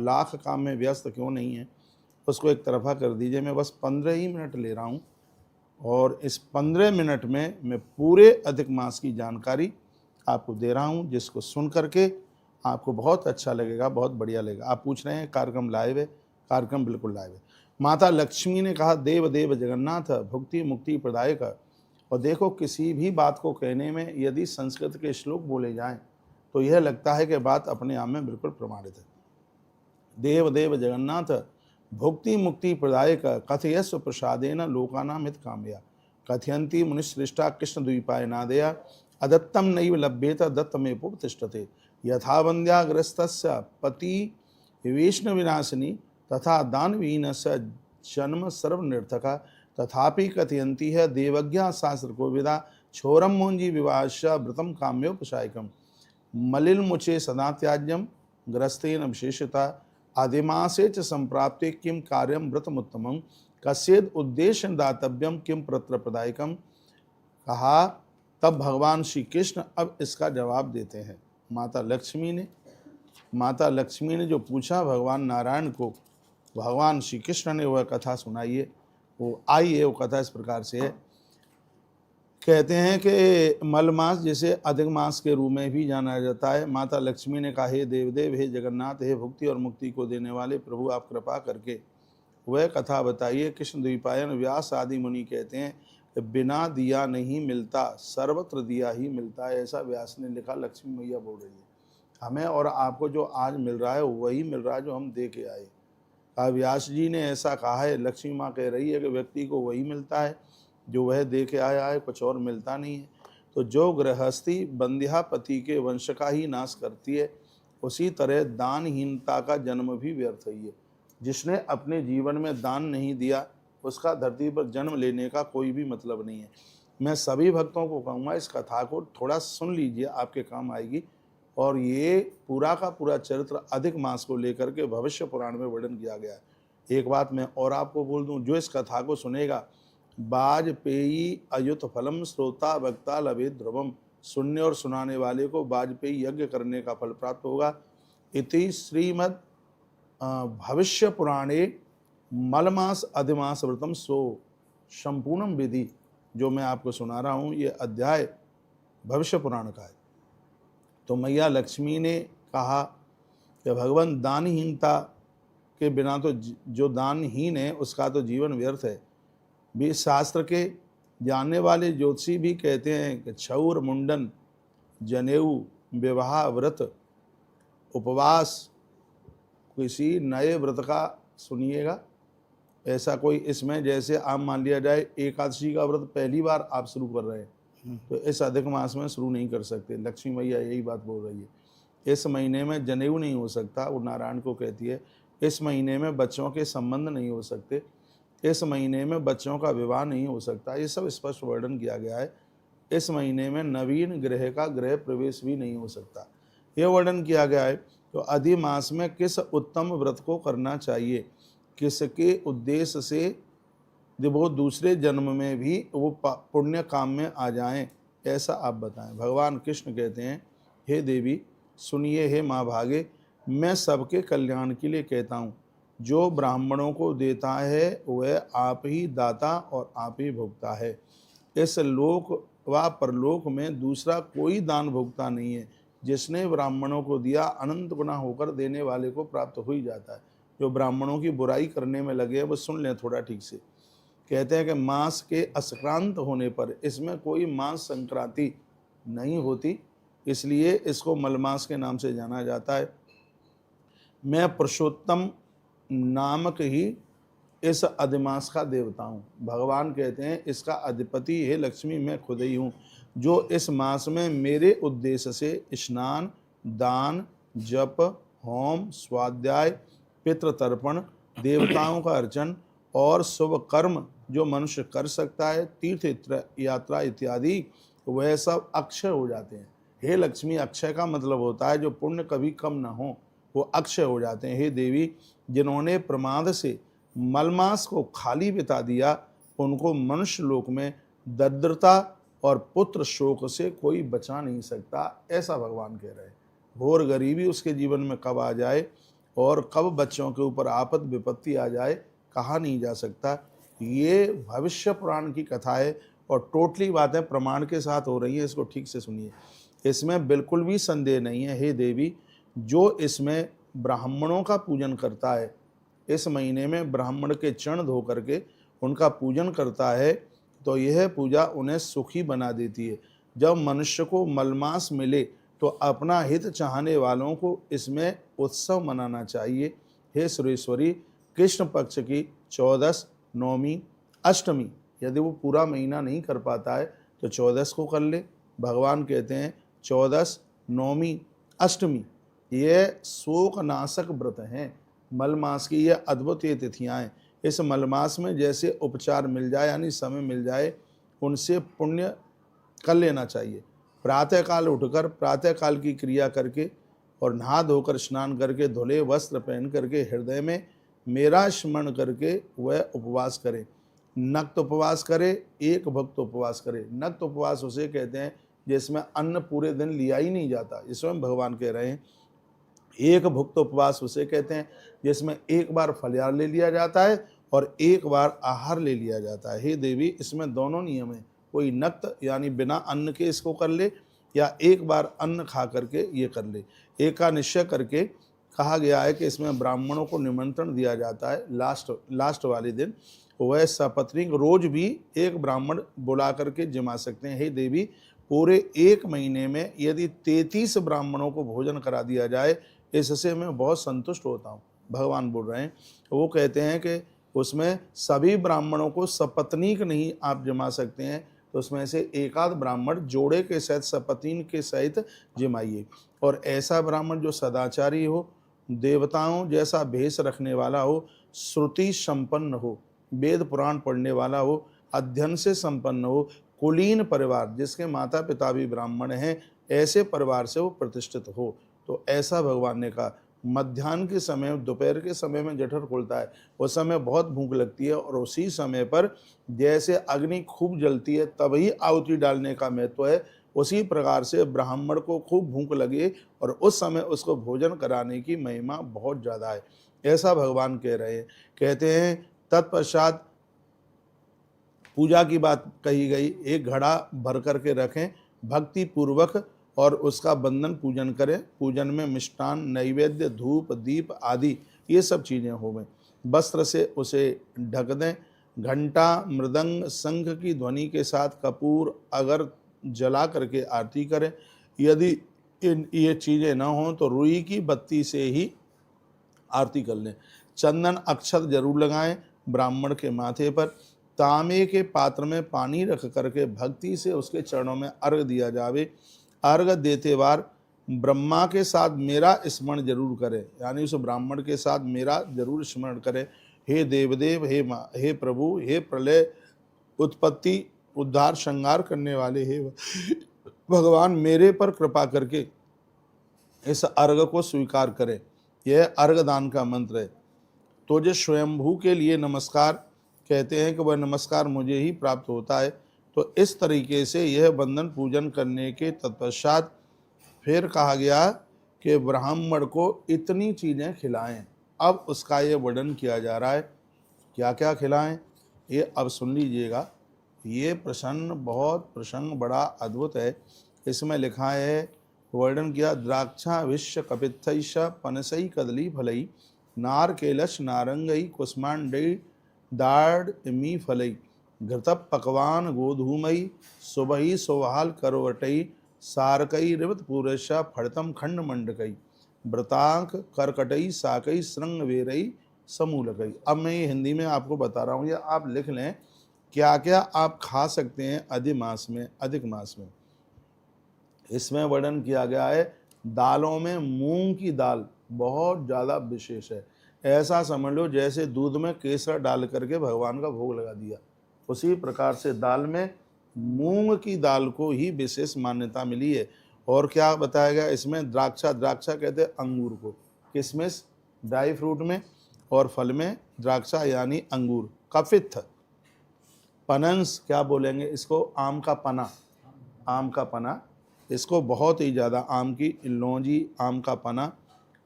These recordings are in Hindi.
लाख काम में व्यस्त क्यों नहीं है, उसको एक तरफा कर दीजिए। मैं बस 15 ही मिनट ले रहा हूँ और इस 15 मिनट में मैं पूरे अधिक मास की जानकारी आपको दे रहा हूँ, जिसको सुन करके आपको बहुत अच्छा लगेगा, बहुत बढ़िया लगेगा। आप पूछ रहे हैं कार्यक्रम लाइव है, कार्यक्रम बिल्कुल लाइव है। माता लक्ष्मी ने कहा, देव देव जगन्नाथ भुक्ति मुक्ति प्रदायक। और देखो, किसी भी बात को कहने में यदि संस्कृत के श्लोक बोले जाएं तो यह लगता है कि बात अपने आप में बिल्कुल प्रमाणित है। देव देव जगन्नाथ भुक्ति मुक्ति प्रदायक कथयस्व प्रसादेन लोकानां हित कामया कथयन्ति मुनिश्रेष्ठा कृष्ण द्वीपाय नादया अदत्तम नैव लभ्येत दत्तमेव तिष्ठते यथा वन्द्याग्रस्तस्य पति विष्णु विनाशिनी तथा दानवीनस्य जन्म सर्वनिर्थका तथापि कथयन्ति है देवज्ञा शास्त्र को विदा छोरम मोंजी विवाहस्य व्रतम काम्योपशायकम मलिल मुचे सदा त्याज्यम ग्रस्तेन विशेषता आदिमासे च संप्राप्ते किम कार्यम व्रतमुत्तमं कस्येद उद्देश्य दातव्यम किम प्रत्र प्रदायकम। कहा, तब भगवान श्री कृष्ण अब इसका जवाब देते हैं। माता लक्ष्मी ने जो पूछा भगवान नारायण को, भगवान श्री कृष्ण ने वह कथा सुनाई है। वो आई है, वो कथा इस प्रकार से है। कहते हैं कि मल मास जिसे अधिक मास के रूप में भी जाना जाता है। माता लक्ष्मी ने कहा, हे देवदेव, हे जगन्नाथ, हे भुक्ति और मुक्ति को देने वाले प्रभु, आप कृपा करके वह कथा बताइए। कृष्ण द्वीपायन व्यास आदि मुनि कहते हैं कि बिना दिया नहीं मिलता, सर्वत्र दिया ही मिलता है, ऐसा व्यास ने लिखा। लक्ष्मी मैया बोल रही है, हमें और आपको जो आज मिल रहा है वही मिल रहा है जो हम दे के आए। व्यास जी ने ऐसा कहा है। लक्ष्मी माँ कह रही है कि व्यक्ति को वही मिलता है जो वह दे के आया है, कुछ और मिलता नहीं है। तो जो गृहस्थी बंध्या पति के वंश का ही नाश करती है, उसी तरह दानहीनता का जन्म भी व्यर्थ ही है। जिसने अपने जीवन में दान नहीं दिया, उसका धरती पर जन्म लेने का कोई भी मतलब नहीं है। मैं सभी भक्तों को कहूँगा, इस कथा को थोड़ा सुन लीजिए, आपके काम आएगी। और ये पूरा का पूरा चरित्र अधिक मास को लेकर के भविष्य पुराण में वर्णन किया गया है। एक बात मैं और आपको बोल दूं, जो इस कथा को सुनेगा, वाजपेयी अयुत फलम श्रोता वक्ता लभेत ध्रुवम, सुनने और सुनाने वाले को वाजपेयी यज्ञ करने का फल प्राप्त होगा। इति श्रीमद् भविष्य पुराणे मलमास अधिमास व्रतम सो संपूर्णम विधि, जो मैं आपको सुना रहा हूँ, ये अध्याय भविष्य पुराण का है। तो मैया लक्ष्मी ने कहा कि भगवान, दानहीनता के बिना तो जो दानहीन है उसका तो जीवन व्यर्थ है। भी शास्त्र के जानने वाले ज्योतिषी भी कहते हैं कि क्षौर, मुंडन, जनेऊ, विवाह, व्रत, उपवास, किसी नए व्रत का सुनिएगा ऐसा कोई इसमें, जैसे आप मान लिया जाए एकादशी का व्रत पहली बार आप शुरू कर रहे हैं तो इस अधिक मास में शुरू नहीं कर सकते। लक्ष्मी मैया यही बात बोल रही है। इस महीने में जनेऊ नहीं हो सकता, वो नारायण को कहती है। इस महीने में बच्चों के संबंध नहीं हो सकते, इस महीने में बच्चों का विवाह नहीं हो सकता। ये सब स्पष्ट वर्णन किया गया है। इस महीने में नवीन ग्रह का गृह प्रवेश भी नहीं हो सकता, यह वर्णन किया गया है। तो अधिक मास में किस उत्तम व्रत को करना चाहिए, किसके उद्देश्य से वो दूसरे जन्म में भी वो पुण्य काम में आ जाएं, ऐसा आप बताएं। भगवान कृष्ण कहते हैं, हे देवी सुनिए, हे माँ भागे, मैं सबके कल्याण के लिए कहता हूँ। जो ब्राह्मणों को देता है वह आप ही दाता और आप ही भोक्ता है। इस लोक व परलोक में दूसरा कोई दान भोक्ता नहीं है। जिसने ब्राह्मणों को दिया अनंत गुना होकर देने वाले को प्राप्त हो ही जाता है। जो ब्राह्मणों की बुराई करने में लगे हैं वो सुन लें थोड़ा ठीक से। कहते हैं कि मास के असक्रांत होने पर, इसमें कोई मास संक्रांति नहीं होती, इसलिए इसको मलमास के नाम से जाना जाता है। मैं पुरुषोत्तम नामक ही इस अधिमास का देवता हूँ। भगवान कहते हैं इसका अधिपति है लक्ष्मी, मैं खुद ही हूँ, जो इस मास में मेरे उद्देश्य से स्नान, दान, जप, होम, स्वाध्याय, पितृतर्पण, देवताओं का अर्चन और शुभ कर्म जो मनुष्य कर सकता है, तीर्थ यात्रा इत्यादि, वह सब अक्षय हो जाते हैं। हे लक्ष्मी, अक्षय का मतलब होता है जो पुण्य कभी कम न हो, वो अक्षय हो जाते हैं। हे देवी, जिन्होंने प्रमाद से मलमास को खाली बिता दिया, उनको मनुष्य लोक में दरिद्रता और पुत्र शोक से कोई बचा नहीं सकता, ऐसा भगवान कह रहे हैं। घोर गरीबी उसके जीवन में कब आ जाए, और कब बच्चों के ऊपर आपद विपत्ति आ जाए कहा नहीं जा सकता। ये भविष्य पुराण की कथा है और टोटली बातें प्रमाण के साथ हो रही हैं, इसको ठीक से सुनिए। इसमें बिल्कुल भी संदेह नहीं है। हे देवी, जो इसमें ब्राह्मणों का पूजन करता है, इस महीने में ब्राह्मण के चरण धो करके उनका पूजन करता है, तो यह पूजा उन्हें सुखी बना देती है। जब मनुष्य को मलमास मिले तो अपना हित चाहने वालों को इसमें उत्सव मनाना चाहिए। हे सुरेश्वरी, कृष्ण पक्ष की 14, नौमी, अष्टमी, यदि वो पूरा महीना नहीं कर पाता है तो 14 को कर ले। भगवान कहते हैं 14, नौमी, अष्टमी ये शोकनाशक व्रत हैं। मलमास की ये अद्भुत ये तिथियाँ हैं। इस मलमास में जैसे उपचार मिल जाए यानी समय मिल जाए, उनसे पुण्य कर लेना चाहिए। प्रातःकाल उठकर प्रातःकाल की क्रिया करके और नहा धोकर स्नान करके धुले वस्त्र पहन करके हृदय में मेरा स्मरण करके वह उपवास करे। नक्त उपवास करे, एक भक्त उपवास करे। नक्त उपवास उसे कहते हैं जिसमें अन्न पूरे दिन लिया ही नहीं जाता, इसमें भगवान कह रहे हैं। एक भुक्त उपवास उसे कहते हैं जिसमें एक बार फलाहार ले लिया जाता है और एक बार आहार ले लिया जाता है। हे देवी, इसमें दोनों नियम है। कोई नक्त यानी बिना अन्न के इसको कर ले या एक बार अन्न खा करके ये कर ले। एक का निश्चय करके कहा गया है कि इसमें ब्राह्मणों को निमंत्रण दिया जाता है लास्ट वाले दिन। वह सपत्नीक रोज भी एक ब्राह्मण बुला करके जिमा सकते हैं। हे देवी, पूरे एक महीने में यदि 33 ब्राह्मणों को भोजन करा दिया जाए, इससे मैं बहुत संतुष्ट होता हूँ। भगवान बोल रहे हैं, वो कहते हैं कि उसमें सभी ब्राह्मणों को सपत्नीक नहीं आप जमा सकते हैं, तो उसमें से एकाध ब्राह्मण जोड़े के सहित सपत्नी के सहित जिमाइए। और ऐसा ब्राह्मण जो सदाचारी हो, देवताओं जैसा भेष रखने वाला हो, श्रुति संपन्न हो, वेद पुराण पढ़ने वाला हो, अध्ययन से संपन्न हो, कुलीन परिवार जिसके माता पिता भी ब्राह्मण हैं, ऐसे परिवार से वो प्रतिष्ठित हो। तो ऐसा भगवान ने कहा। मध्याह्न के समय, दोपहर के समय में जठर खुलता है, उस समय बहुत भूख लगती है और उसी समय पर जैसे अग्नि खूब जलती है तभी आहुति डालने का महत्व है। उसी प्रकार से ब्राह्मण को खूब भूख लगे और उस समय उसको भोजन कराने की महिमा बहुत ज़्यादा है, ऐसा भगवान कह रहे हैं। कहते हैं तत्पश्चात पूजा की बात कही गई। एक घड़ा भर करके रखें भक्ति पूर्वक और उसका बंधन पूजन करें। पूजन में मिष्टान, नैवेद्य, धूप, दीप आदि ये सब चीज़ें हो गई। वस्त्र से उसे ढक दें। घंटा, मृदंग, शंख की ध्वनि के साथ कपूर अगर जला करके आरती करें। यदि ये चीज़ें ना हों तो रुई की बत्ती से ही आरती कर लें। चंदन अक्षत जरूर लगाएं ब्राह्मण के माथे पर। तांबे के पात्र में पानी रख करके भक्ति से उसके चरणों में अर्घ दिया जावे। अर्घ देते बार ब्रह्मा के साथ मेरा स्मरण जरूर करें, यानी उस ब्राह्मण के साथ मेरा जरूर स्मरण करें। हे देवदेव, हे प्रभु, हे प्रलय उत्पत्ति उद्धार श्रृंगार करने वाले, हे भगवान, मेरे पर कृपा करके इस अर्घ को स्वीकार करें। यह अर्घ दान का मंत्र है। तो जो स्वयंभू के लिए नमस्कार कहते हैं कि वह नमस्कार मुझे ही प्राप्त होता है। तो इस तरीके से यह बंधन पूजन करने के तत्पश्चात फिर कहा गया कि ब्राह्मण को इतनी चीज़ें खिलाएं। अब उसका ये वर्णन किया जा रहा है, क्या क्या खिलाएं ये अब सुन लीजिएगा। ये प्रसंग बहुत प्रसंग बड़ा अद्भुत है। इसमें लिखा है, वर्णन किया, द्राक्षा विश्व कपित्थैश पनसई कदली फलई नारकेलश नारंगई कुष्मांडई दाढ़ इमी फलई घृत पकवान गोधूमई सुबही सोहाल करवटई सारकई रिवत पूरशा फड़तम खंड मंडकई व्रतांक करकटई साकई श्रृंग वेरई समूलकई। अब मैं ये हिंदी में आपको बता रहा हूँ, या आप लिख लें क्या क्या आप खा सकते हैं अधिक मास में। इसमें वर्णन किया गया है, दालों में मूंग की दाल बहुत ज़्यादा विशेष है। ऐसा समझ लो जैसे दूध में केसर डाल करके भगवान का भोग लगा दिया, उसी प्रकार से दाल में मूंग की दाल को ही विशेष मान्यता मिली है। और क्या बताया गया इसमें, द्राक्षा कहते हैं अंगूर को, किशमिश ड्राई फ्रूट में और फल में द्राक्षा यानी अंगूर। कफित्थ, पनंस क्या बोलेंगे इसको, आम का पना, इसको बहुत ही ज़्यादा, आम की लौंजी, आम का पना,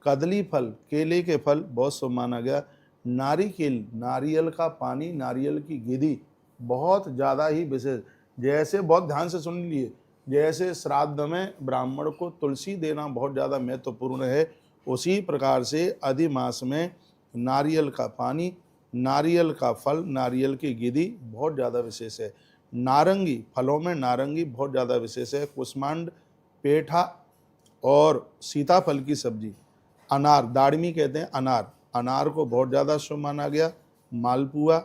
कदली फल, केले के फल बहुत शुभ माना गया। नारिकेल, नारियल का पानी, नारियल की गिरी बहुत ज़्यादा ही विशेष। जैसे बहुत ध्यान से सुन लिए, जैसे श्राद्ध में ब्राह्मण को तुलसी देना बहुत ज़्यादा महत्वपूर्ण है, उसी प्रकार से अधिमास में नारियल का पानी, नारियल का फल, नारियल की गिरी बहुत ज़्यादा विशेष है। नारंगी, फलों में नारंगी बहुत ज़्यादा विशेष है। कुष्मांड, पेठा और सीताफल की सब्जी। अनार, दाड़मी कहते हैं अनार, अनार को बहुत ज़्यादा शुभ माना गया। मालपुआ,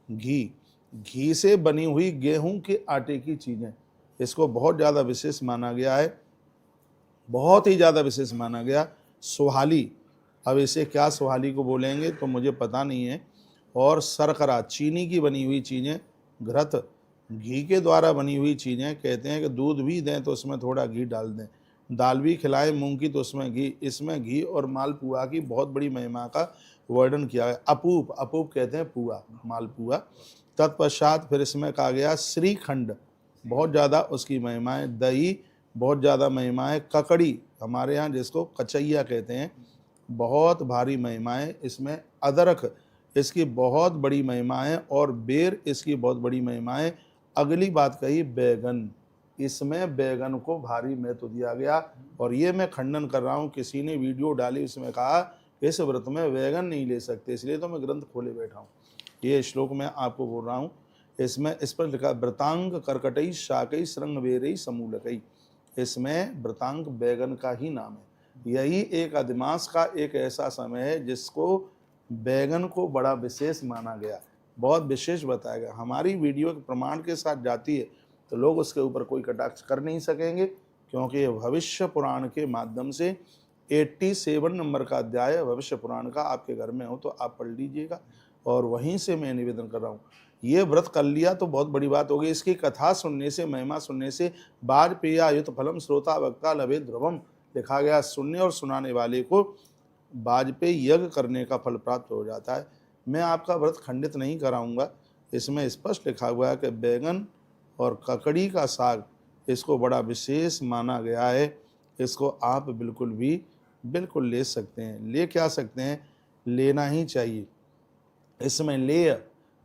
घी, घी से बनी हुई गेहूं के आटे की चीज़ें, इसको बहुत ज़्यादा विशेष माना गया है, बहुत ही ज़्यादा विशेष माना गया। सुहाली, अब इसे क्या सुहाली को बोलेंगे तो मुझे पता नहीं है। और शर्करा, चीनी की बनी हुई चीज़ें। घृत, घी के द्वारा बनी हुई चीज़ें, कहते हैं कि दूध भी दें तो उसमें थोड़ा घी डाल दें, दाल भी खिलाएं मूंग की तो उसमें घी। इसमें घी और मालपुआ की बहुत बड़ी महिमा का वर्णन किया है। अपूप, अपूप कहते हैं पुआ, मालपुआ। तत्पश्चात फिर इसमें कहा गया श्रीखंड, बहुत ज़्यादा उसकी महिमा है। दही, बहुत ज़्यादा महिमा है। ककड़ी, हमारे यहाँ जिसको कचैया कहते हैं, बहुत भारी महिमा है। इसमें अदरक, इसकी बहुत बड़ी महिमा है। और बेर, इसकी बहुत बड़ी महिमा है। अगली बात कही बैगन, इसमें बैगन को भारी महत्व दिया गया। और ये मैं खंडन कर रहा हूँ, किसी ने वीडियो डाली उसमें कहा इस व्रत में बैगन नहीं ले सकते, इसलिए तो मैं ग्रंथ खोले बैठा हूँ। ये श्लोक मैं आपको बोल रहा हूँ, इसमें इस पर लिखा व्रतांग कर्कटई शाकई श्रृंग वेरई समूलकई, इसमें व्रतांग बैगन का ही नाम है। यही एक अधिमास का एक ऐसा समय है जिसको बैगन को बड़ा विशेष माना गया, बहुत विशेष बताया गया। हमारी वीडियो के प्रमाण के साथ जाती है तो लोग उसके ऊपर कोई कटाक्ष कर नहीं सकेंगे, क्योंकि ये भविष्य पुराण के माध्यम से 87 नंबर का अध्याय है भविष्य पुराण का। आपके घर में हो तो आप पढ़ लीजिएगा। और वहीं से मैं निवेदन कर रहा हूँ, ये व्रत कर लिया तो बहुत बड़ी बात होगी। इसकी कथा सुनने से, महिमा सुनने से वाजपेयायुत फलम श्रोता वक्ता लभे ध्रुवम, लिखा गया सुनने और सुनाने वाले को वाजपेयी यज्ञ करने का फल प्राप्त हो जाता है। मैं आपका व्रत खंडित नहीं कराऊंगा, इसमें स्पष्ट लिखा हुआ है कि बैगन और ककड़ी का साग, इसको बड़ा विशेष माना गया है। इसको आप बिल्कुल ले सकते हैं, ले क्या सकते हैं, लेना ही चाहिए। इसमें लेय,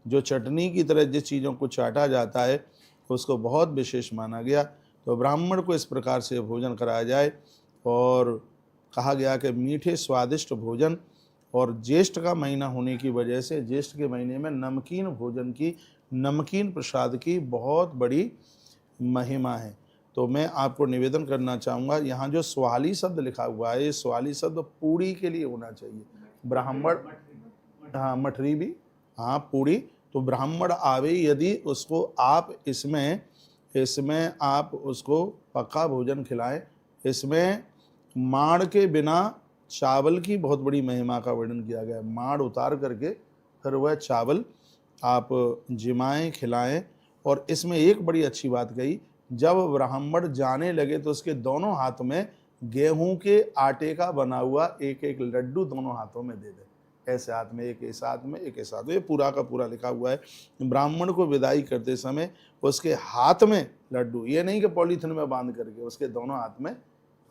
जो चटनी की तरह जिस चीज़ों को चाटा जाता है, उसको बहुत विशेष माना गया। तो ब्राह्मण को इस प्रकार से भोजन कराया जाए। और कहा गया कि मीठे स्वादिष्ट भोजन, और ज्येष्ठ का महीना होने की वजह से ज्येष्ठ के महीने में नमकीन भोजन की, नमकीन प्रसाद की बहुत बड़ी महिमा है। तो मैं आपको निवेदन करना चाहूँगा, यहाँ जो सुहाली शब्द लिखा हुआ है, ये सुहाली शब्द पूड़ी के लिए होना चाहिए। ब्राह्मण, हाँ मठरी भी, हाँ पूड़ी, तो ब्राह्मण आवे यदि उसको आप इसमें आप उसको पक्का भोजन खिलाएं। इसमें माड़ के बिना चावल की बहुत बड़ी महिमा का वर्णन किया गया है। माड़ उतार करके फिर वह चावल आप जिमाएं, खिलाएं। और इसमें एक बड़ी अच्छी बात कही, जब ब्राह्मण जाने लगे तो उसके दोनों हाथ में गेहूं के आटे का बना हुआ एक एक लड्डू दोनों हाथों में दे दे, ऐसे हाथ में एक, ऐसे हाथ में एक, ऐसे हाथ में, ये पूरा का पूरा लिखा हुआ है। ब्राह्मण को विदाई करते समय उसके हाथ में लड्डू, ये नहीं कि पॉलीथिन में बांध करके, उसके दोनों हाथ में,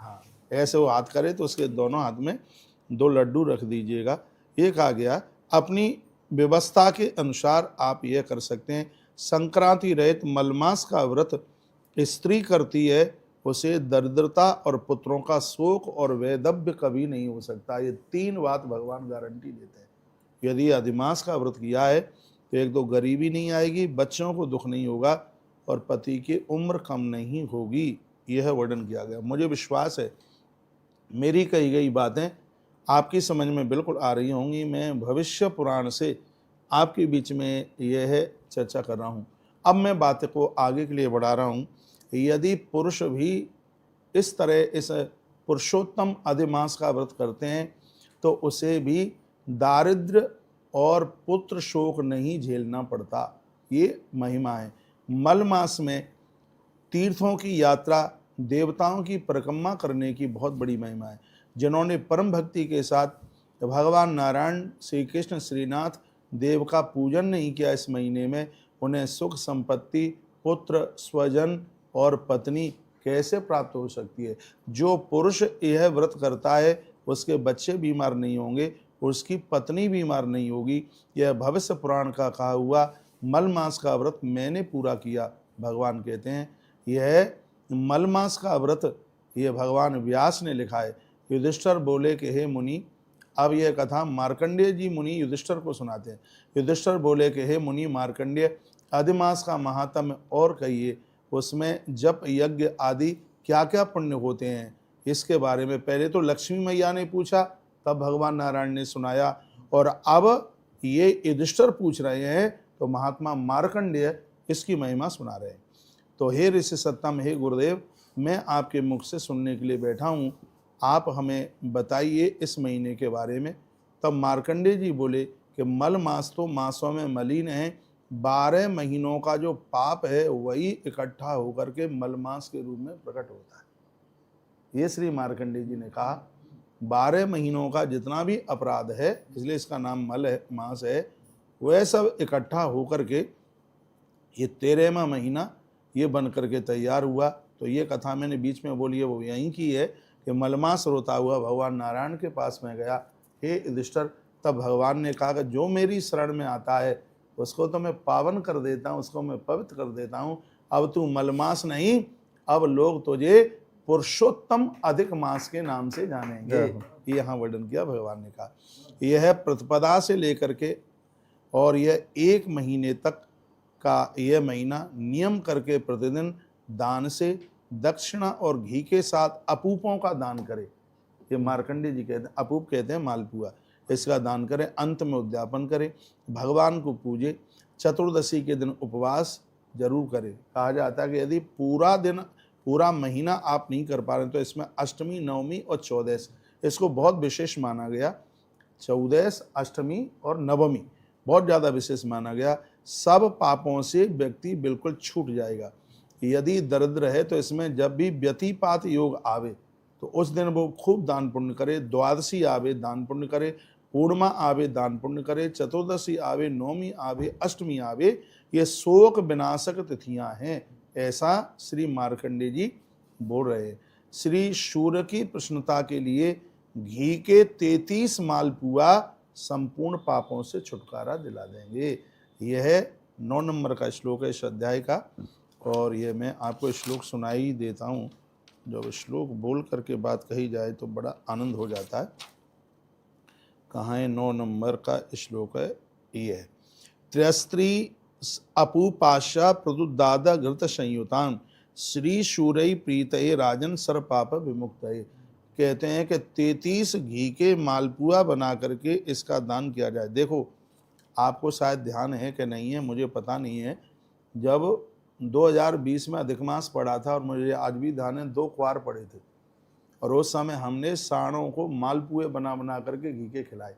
हाँ ऐसे वो हाथ करे तो उसके दोनों हाथ में 2 लड्डू रख दीजिएगा। ये कहा गया अपनी व्यवस्था के अनुसार आप यह कर सकते हैं। संक्रांति रहित मलमास का व्रत स्त्री करती है, उसे दरिद्रता और पुत्रों का शोक और वैधव्य कभी नहीं हो सकता। ये 3 बात भगवान गारंटी देते हैं। यदि अधिमास का व्रत किया है तो एक तो गरीबी नहीं आएगी, बच्चों को दुख नहीं होगा, और पति की उम्र कम नहीं होगी। यह वर्णन किया गया। मुझे विश्वास है मेरी कही गई बातें आपकी समझ में बिल्कुल आ रही होंगी। मैं भविष्य पुराण से आपके बीच में यह चर्चा कर रहा हूँ। अब मैं बात को आगे के लिए बढ़ा रहा हूँ। यदि पुरुष भी इस तरह इस पुरुषोत्तम अधिमास का व्रत करते हैं तो उसे भी दारिद्र्य और पुत्र शोक नहीं झेलना पड़ता। ये महिमा है। मल मास में तीर्थों की यात्रा, देवताओं की परिक्रमा करने की बहुत बड़ी महिमा है। जिन्होंने परम भक्ति के साथ भगवान नारायण, श्री कृष्ण, श्रीनाथ देव का पूजन नहीं किया इस महीने में, उन्हें सुख संपत्ति, पुत्र, स्वजन और पत्नी कैसे प्राप्त हो सकती है। जो पुरुष यह व्रत करता है उसके बच्चे बीमार नहीं होंगे, उसकी पत्नी बीमार नहीं होगी। यह भविष्य पुराण का कहा हुआ मल मास का व्रत मैंने पूरा किया। भगवान कहते हैं यह मल मास का व्रत ये भगवान व्यास ने लिखा है। युधिष्ठिर बोले कि हे मुनि, अब यह कथा मार्कंडेय जी मुनि युधिष्ठिर को सुनाते हैं। युधिष्ठिर बोले कि हे मुनि मार्कंडेय, अधिमास का महात्म्य और कहिए, उसमें जप यज्ञ आदि क्या क्या पुण्य होते हैं, इसके बारे में पहले तो लक्ष्मी मैया ने पूछा, तब भगवान नारायण ने सुनाया, और अब ये युधिष्ठिर पूछ रहे हैं तो महात्मा मार्कंडेय इसकी महिमा सुना रहे हैं। तो हे ऋषि सत्तम, हे गुरुदेव, मैं आपके मुख से सुनने के लिए बैठा हूँ, आप हमें बताइए इस महीने के बारे में। तब मार्कंडेय जी बोले कि मल मास तो मासों में मलिन है, 12 महीनों का जो पाप है वही इकट्ठा होकर के मल मास के रूप में प्रकट होता है। ये श्री मार्कंडेय जी ने कहा 12 महीनों का जितना भी अपराध है, इसलिए इसका नाम मल है, मास है, वह सब इकट्ठा होकर के ये 13वां महीना ये बन करके तैयार हुआ। तो ये कथा मैंने बीच में बोली है वो यहीं की है कि मलमास रोता हुआ भगवान नारायण के पास में गया, हे युधिष्ठिर। तब भगवान ने कहा कि जो मेरी शरण में आता है उसको तो मैं पावन कर देता हूँ, उसको मैं पवित्र कर देता हूँ। अब तू मलमास नहीं, अब लोग तुझे पुरुषोत्तम अधिक मास के नाम से जानेंगे। ये यहाँ वर्णन किया भगवान ने कहा। यह प्रतिपदा से लेकर के और यह 1 महीने तक का यह महीना नियम करके प्रतिदिन दान से दक्षिणा और घी के साथ अपूपों का दान करे। ये मार्कंडेय जी कहते हैं, अपूप कहते हैं मालपुआ, इसका दान करें, अंत में उद्यापन करें, भगवान को पूजे, चतुर्दशी के दिन उपवास जरूर करें। कहा जाता है कि यदि पूरा दिन पूरा महीना आप नहीं कर पा रहे तो इसमें अष्टमी, नवमी और चौदस इसको बहुत विशेष माना गया। चौदस, अष्टमी और नवमी बहुत ज़्यादा विशेष माना गया। सब पापों से व्यक्ति बिल्कुल छूट जाएगा। यदि दरिद्र है तो इसमें जब भी व्यतिपात योग आवे तो उस दिन वो खूब दान पुण्य करे। द्वादशी आवे दान पुण्य करे, पूर्णिमा आवे दान पुण्य करे, चतुर्दशी आवे, नवमी आवे, अष्टमी आवे, ये शोक विनाशक तिथियां हैं, ऐसा श्री मार्कंडेय जी बोल रहे हैं। श्री सूर्य की प्रसन्नता के लिए घी के 33 मालपुआ संपूर्ण पापों से छुटकारा दिला देंगे। यह 9 नंबर का श्लोक है इस अध्याय का, और यह मैं आपको श्लोक सुनाई देता हूँ। जब श्लोक बोल करके बात कही जाए तो बड़ा आनंद हो जाता है। कहाँ है? 9 नंबर का श्लोक है ये है। त्रयस्त्री अपूपाशा प्रदुदादा घृत संयुतान श्री सूरई प्रीतये राजन सर पाप विमुक्तये। कहते हैं कि 33 घी के मालपुआ बना करके इसका दान किया जाए। देखो, आपको शायद ध्यान है कि नहीं है, मुझे पता नहीं है। जब 2020 में अधिक मास पड़ा था और मुझे आज भी ध्यान है, 2 क्वार पड़े थे और उस समय हमने साणों को मालपुए बना बना करके घी के खिलाए,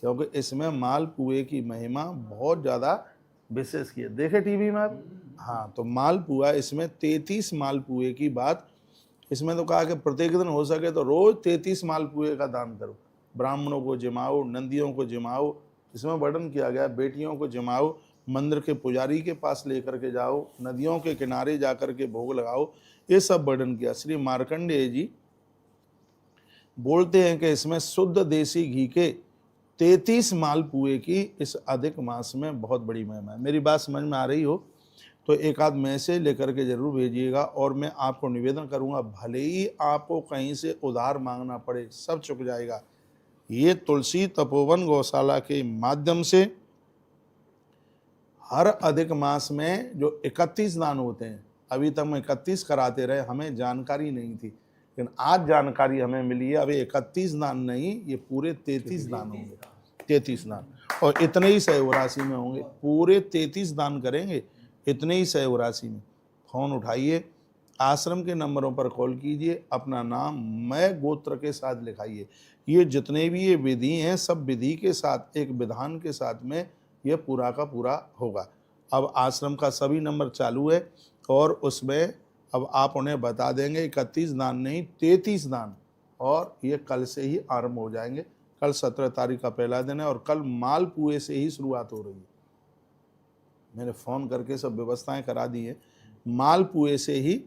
क्योंकि इसमें मालपुए की महिमा बहुत ज़्यादा विशेष की है। देखे टीवी में आप? हाँ, तो मालपुआ, इसमें 33 मालपुए की बात इसमें तो कहा कि प्रत्येक दिन हो सके तो रोज 33 मालपुए का दान करो, ब्राह्मणों को जिमाओ, नंदियों को जिमाओ। इसमें वर्णन किया गया, बेटियों को जिमाओ, मंदिर के पुजारी के पास लेकर के जाओ, नदियों के किनारे जाकर के भोग लगाओ, ये सब वर्णन किया। श्री मार्कंडेय जी बोलते हैं कि इसमें शुद्ध देसी घी के 33 मालपुए की इस अधिक मास में बहुत बड़ी महिमा है। मेरी बात समझ में आ रही हो तो एक आध मैसेज लेकर के जरूर भेजिएगा, और मैं आपको निवेदन करूंगा, भले ही आपको कहीं से उधार मांगना पड़े, सब चुक जाएगा। ये तुलसी तपोवन गौशाला के माध्यम से हर अधिक मास में जो 31 दान होते हैं, अभी तक हम 31 कराते रहे, हमें जानकारी नहीं थी, लेकिन आज जानकारी हमें मिली है। अभी 31 दान नहीं, ये पूरे 33 दान होंगे, 33 दान, और इतने ही सहयोग राशि में होंगे। पूरे 33 दान करेंगे, इतने ही सहयोग राशि में। फ़ोन उठाइए, आश्रम के नंबरों पर कॉल कीजिए, अपना नाम मैं गोत्र के साथ लिखाइए। ये जितने भी ये विधि हैं, सब विधि के साथ, एक विधान के साथ में ये पूरा का पूरा होगा। अब आश्रम का सभी नंबर चालू है और उसमें अब आप उन्हें बता देंगे 31 दान नहीं, 33 दान, और ये कल से ही आरंभ हो जाएंगे। कल 17 तारीख का पहला दिन है और कल मालपुए से ही शुरुआत हो रही है। मैंने फ़ोन करके सब व्यवस्थाएं करा दी है। मालपुए से ही,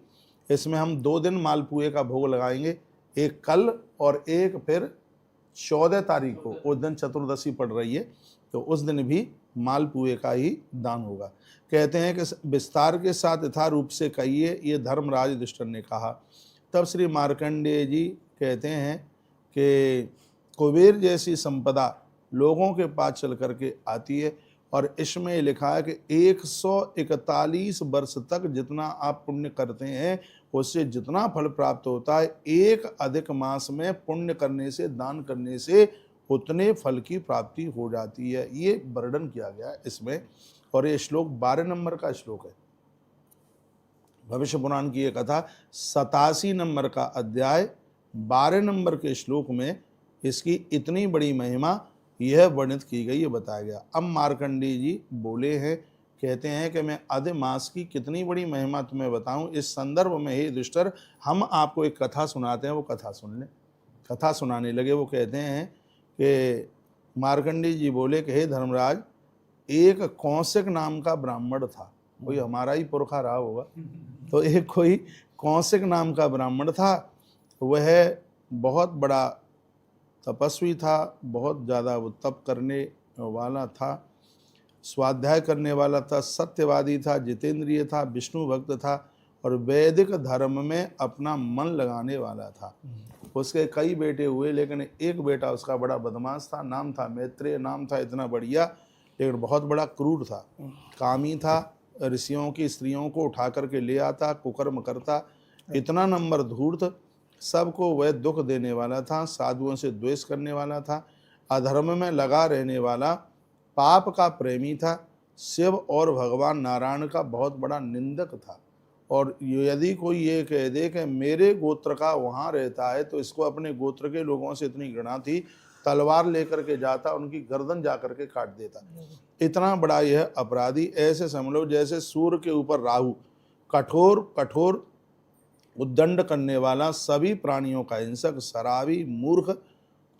इसमें हम 2 दिन मालपुए का भोग लगाएंगे, एक कल और एक फिर 14 तारीख को उस दिन चतुर्दशी पड़ रही है, तो उस दिन भी मालपुए का ही दान होगा। कहते हैं कि विस्तार के साथ यथारूप से कहिए, ये धर्मराज युधिष्ठिर ने कहा। तब श्री मार्कंडेय जी कहते हैं कि कुबेर जैसी संपदा लोगों के पास चल करके आती है, और इसमें लिखा है कि 141 वर्ष तक जितना आप पुण्य करते हैं उससे जितना फल प्राप्त होता है, एक अधिक मास में पुण्य करने से, दान करने से उतने फल की प्राप्ति हो जाती है। ये वर्णन किया गया है इसमें, और ये श्लोक 12 नंबर का श्लोक है। भविष्य पुराण की ये कथा 87 नंबर का अध्याय 12 नंबर के श्लोक में इसकी इतनी बड़ी महिमा यह वर्णित की गई, ये बताया गया। अब मार्कंडेय जी बोले हैं, कहते हैं कि मैं अधि मास की कितनी बड़ी महिमा तुम्हें बताऊं। इस संदर्भ में हे युधिष्ठिर, हम आपको एक कथा सुनाते हैं, वो कथा सुन लें। कथा सुनाने लगे। वो कहते हैं कि मार्कंडेय जी बोले कि हे धर्मराज, एक कौशिक नाम का ब्राह्मण था, कोई हमारा ही पुरखा रहा होगा, तो एक कोई कौशिक नाम का ब्राह्मण था। वह बहुत बड़ा तपस्वी था, बहुत ज़्यादा वो तप करने वाला था, स्वाध्याय करने वाला था, सत्यवादी था, जितेंद्रिय था, विष्णु भक्त था, और वैदिक धर्म में अपना मन लगाने वाला था। उसके कई बेटे हुए, लेकिन एक बेटा उसका बड़ा बदमाश था, नाम था मैत्रेय, नाम था इतना बढ़िया, लेकिन बहुत बड़ा क्रूर था, कामी था, ऋषियों की स्त्रियों को उठा करके ले आता, कुकर्म करता, इतना नंबर धूर्त, सबको वह दुख देने वाला था, साधुओं से द्वेष करने वाला था, अधर्म में लगा रहने वाला, पाप का प्रेमी था, शिव और भगवान नारायण का बहुत बड़ा निंदक था। और यदि कोई ये कह दे कि मेरे गोत्र का वहाँ रहता है, तो इसको अपने गोत्र के लोगों से इतनी घृणा थी, तलवार लेकर के जाता, उनकी गर्दन जा करके काट देता। इतना बड़ा यह अपराधी, ऐसे समझ लो जैसे सूर्य के ऊपर राहु, कठोर कठोर उद्दंड करने वाला, सभी प्राणियों का हिंसक, शराबी, मूर्ख,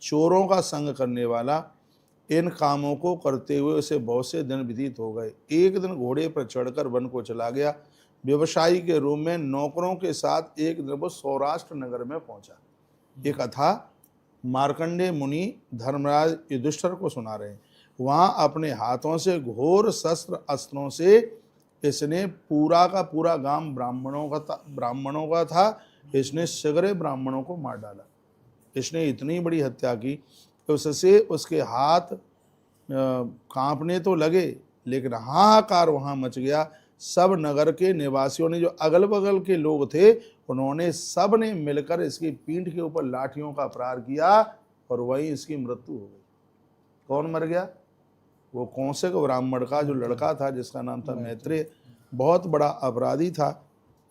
चोरों का संग करने वाला, इन कामों को करते हुए उसे बहुत से दिन व्यतीत हो गए। एक दिन घोड़े पर चढ़कर वन को चला गया। व्यवसायी के रूप में नौकरों के साथ एक दिन वो सौराष्ट्र नगर में पहुंचा। ये कथा मार्कंडेय मुनि धर्मराज युधिष्ठिर को सुना रहे हैं। वहां अपने हाथों से घोर शस्त्र अस्त्रों से इसने पूरा का पूरा गांव ब्राह्मणों का था, इसने सगरे ब्राह्मणों को मार डाला। इसने इतनी बड़ी हत्या की कि उससे उसके हाथ कांपने तो लगे, लेकिन हाहाकार वहां मच गया। सब नगर के निवासियों ने, जो अगल बगल के लोग थे, उन्होंने सब ने मिलकर इसकी पीठ के ऊपर लाठियों का प्रहार किया, और वहीं इसकी मृत्यु हो गई। कौन मर गया? वो कौशिक ब्राह्मण का जो लड़का था, जिसका नाम था मैत्रेय, बहुत बड़ा अपराधी था,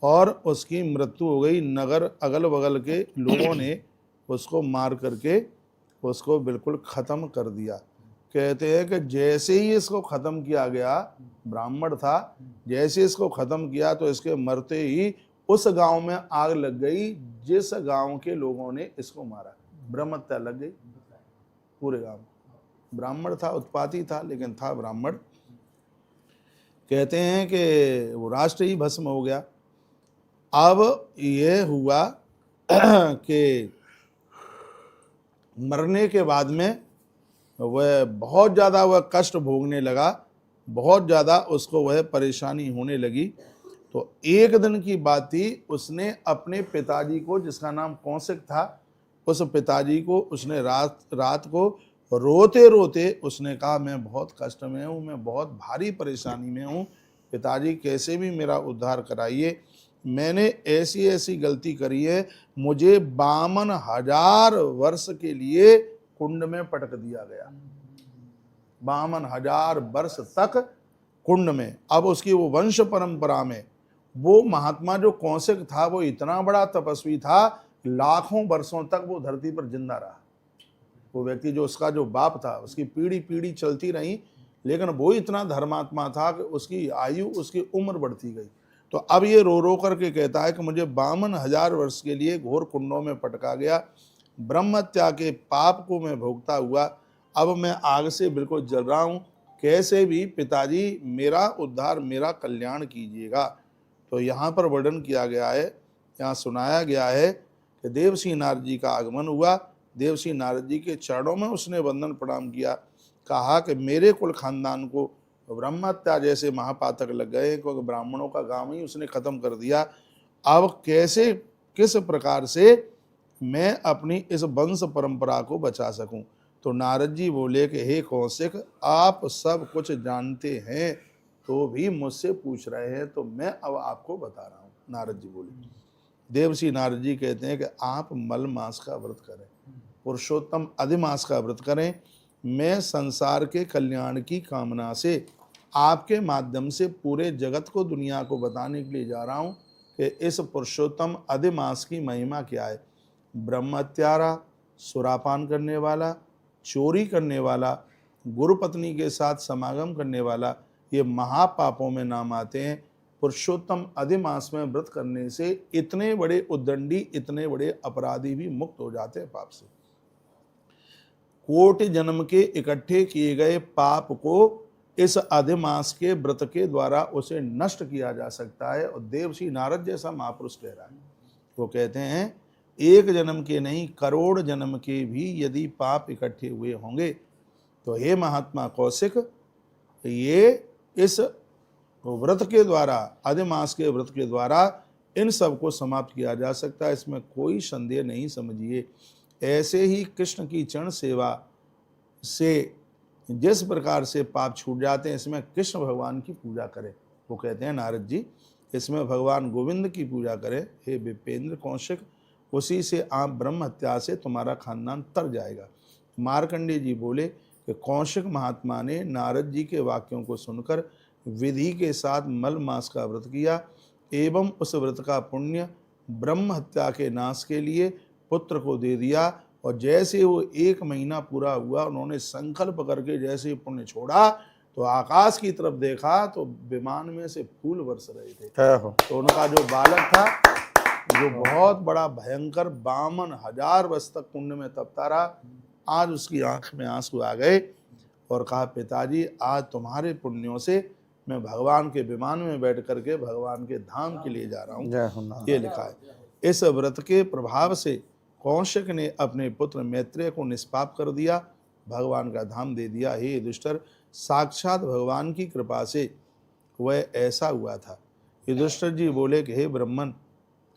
और उसकी मृत्यु हो गई। नगर अगल बगल के लोगों ने उसको मार करके उसको बिल्कुल ख़त्म कर दिया। कहते हैं कि जैसे ही इसको ख़त्म किया गया, ब्राह्मण था, जैसे इसको ख़त्म किया तो इसके मरते ही उस गांव में आग लग गई जिस गांव के लोगों ने इसको मारा। ब्रह्म हत्या लग गई पूरे गांव। ब्राह्मण था, उत्पाती था, लेकिन था ब्राह्मण। कहते हैं कि वो राष्ट्र ही भस्म हो गया। अब ये हुआ कि मरने के बाद में वह बहुत ज़्यादा वह कष्ट भोगने लगा, बहुत ज़्यादा उसको वह परेशानी होने लगी। तो एक दिन की बात थी, उसने अपने पिताजी को, जिसका नाम कौशिक था, उस पिताजी को उसने रात को रोते रोते उसने कहा, मैं बहुत कष्ट में हूँ, मैं बहुत भारी परेशानी में हूँ, पिताजी कैसे भी मेरा उद्धार कराइए। मैंने ऐसी ऐसी गलती करी है, मुझे 52,000 वर्ष के लिए कुंड में पटक दिया गया। 52,000 वर्ष तक कुंड में। अब उसकी वो वंश परंपरा में वो महात्मा जो कौशिक था, वो इतना बड़ा तपस्वी था, लाखों वर्षों तक वो धरती पर जिंदा रहा। वो व्यक्ति जो उसका जो बाप था, उसकी पीढ़ी पीढ़ी चलती रही, लेकिन वो इतना धर्मात्मा था कि उसकी आयु, उसकी उम्र बढ़ती गई। तो अब ये रो रो करके कहता है कि मुझे 52,000 वर्ष के लिए घोर कुंडों में पटका गया, ब्रह्महत्या के पाप को मैं भोगता हुआ अब मैं आग से बिल्कुल जल रहा हूँ, कैसे भी पिताजी मेरा उद्धार, मेरा कल्याण कीजिएगा। तो यहाँ पर वर्णन किया गया है, यहाँ सुनाया गया है कि देवसी नारद जी का आगमन हुआ, देवर्षि नारद जी के चरणों में उसने वंदन प्रणाम किया। कहा कि मेरे कुल खानदान को ब्रह्म हत्या जैसे महापातक लग गए, क्योंकि ब्राह्मणों का गांव ही उसने खत्म कर दिया। अब कैसे किस प्रकार से मैं अपनी इस वंश परंपरा को बचा सकूं। तो नारद जी बोले कि हे कौशिक, आप सब कुछ जानते हैं तो भी मुझसे पूछ रहे हैं, तो मैं अब आपको बता रहा हूं। नारद जी बोले, देवर्षि नारद जी कहते हैं कि आप मल मास का व्रत करें, पुरुषोत्तम अधिमास का व्रत करें। मैं संसार के कल्याण की कामना से आपके माध्यम से पूरे जगत को, दुनिया को बताने के लिए जा रहा हूँ कि इस पुरुषोत्तम अधिमास की महिमा क्या है। ब्रह्म हत्यारा, सुरापान करने वाला, चोरी करने वाला, गुरु पत्नी के साथ समागम करने वाला, ये महापापों में नाम आते हैं। पुरुषोत्तम अधिमास में व्रत करने से इतने बड़े उद्दंडी, इतने बड़े अपराधी भी मुक्त हो जाते हैं पाप से। कोटि जन्म के इकट्ठे किए गए पाप को इस अधिमास के व्रत के द्वारा उसे नष्ट किया जा सकता है। और देवर्षि नारद जैसा महापुरुष कह रहा है, वो कहते हैं एक जन्म के नहीं, करोड़ जन्म के भी यदि पाप इकट्ठे हुए होंगे तो हे महात्मा कौशिक, ये इस व्रत के द्वारा, अधिमास के व्रत के द्वारा इन सब को समाप्त किया जा सकता है, इसमें कोई संदेह नहीं। समझिए, ऐसे ही कृष्ण की चरण सेवा से जिस प्रकार से पाप छूट जाते हैं, इसमें कृष्ण भगवान की पूजा करें। वो कहते हैं नारद जी, इसमें भगवान गोविंद की पूजा करें। हे विपेंद्र कौशिक, उसी से आप ब्रह्म हत्या से तुम्हारा खानदान तर जाएगा। मार्कंडेय जी बोले कि कौशिक महात्मा ने नारद जी के वाक्यों को सुनकर विधि के साथ मल मास का व्रत किया एवं उस व्रत का पुण्य ब्रह्म हत्या के नाश के लिए पुत्र को दे दिया। और जैसे वो 1 महीना पूरा हुआ, उन्होंने संकल्प करके जैसे ही पुण्य छोड़ा तो आकाश की तरफ देखा तो विमान में से फूल बरस रहे थे। तो उनका जो बालक था, जो बहुत बड़ा भयंकर 52,000 वर्ष तक कुंड में तपता रहा, आज उसकी आंख में आंसू आ गए और कहा, पिताजी आज तुम्हारे पुण्यों से मैं भगवान के विमान में बैठ करके भगवान के धाम के लिए जा रहा हूँ। ये लिखा है। इस व्रत के प्रभाव से कौशिक ने अपने पुत्र मैत्रेय को निष्पाप कर दिया, भगवान का धाम दे दिया। हे युधिष्ठिर, साक्षात भगवान की कृपा से वह ऐसा हुआ था। युधिष्ठिर जी बोले कि हे ब्राह्मण,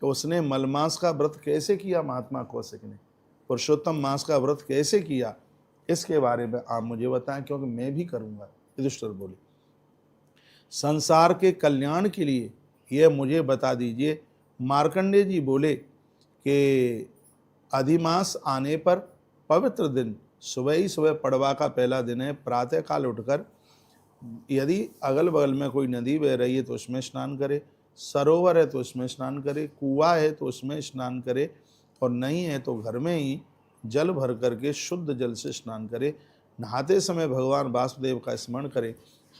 तो उसने मलमास का व्रत कैसे किया? महात्मा कौशिक ने पुरुषोत्तम मास का व्रत कैसे किया, इसके बारे में आप मुझे बताएं, क्योंकि मैं भी करूंगा। युधिष्ठिर बोले, संसार के कल्याण के लिए यह मुझे बता दीजिए। मार्कंडेय जी बोले कि अधिमास आने पर पवित्र दिन सुबह ही सुबह पड़वा का पहला दिन है, प्रातः काल उठकर यदि अगल बगल में कोई नदी बह रही है तो उसमें स्नान करे, सरोवर है तो उसमें स्नान करे, कुआं है तो उसमें स्नान करे, और नहीं है तो घर में ही जल भर करके शुद्ध जल से स्नान करे। नहाते समय भगवान वासुदेव का स्मरण करे।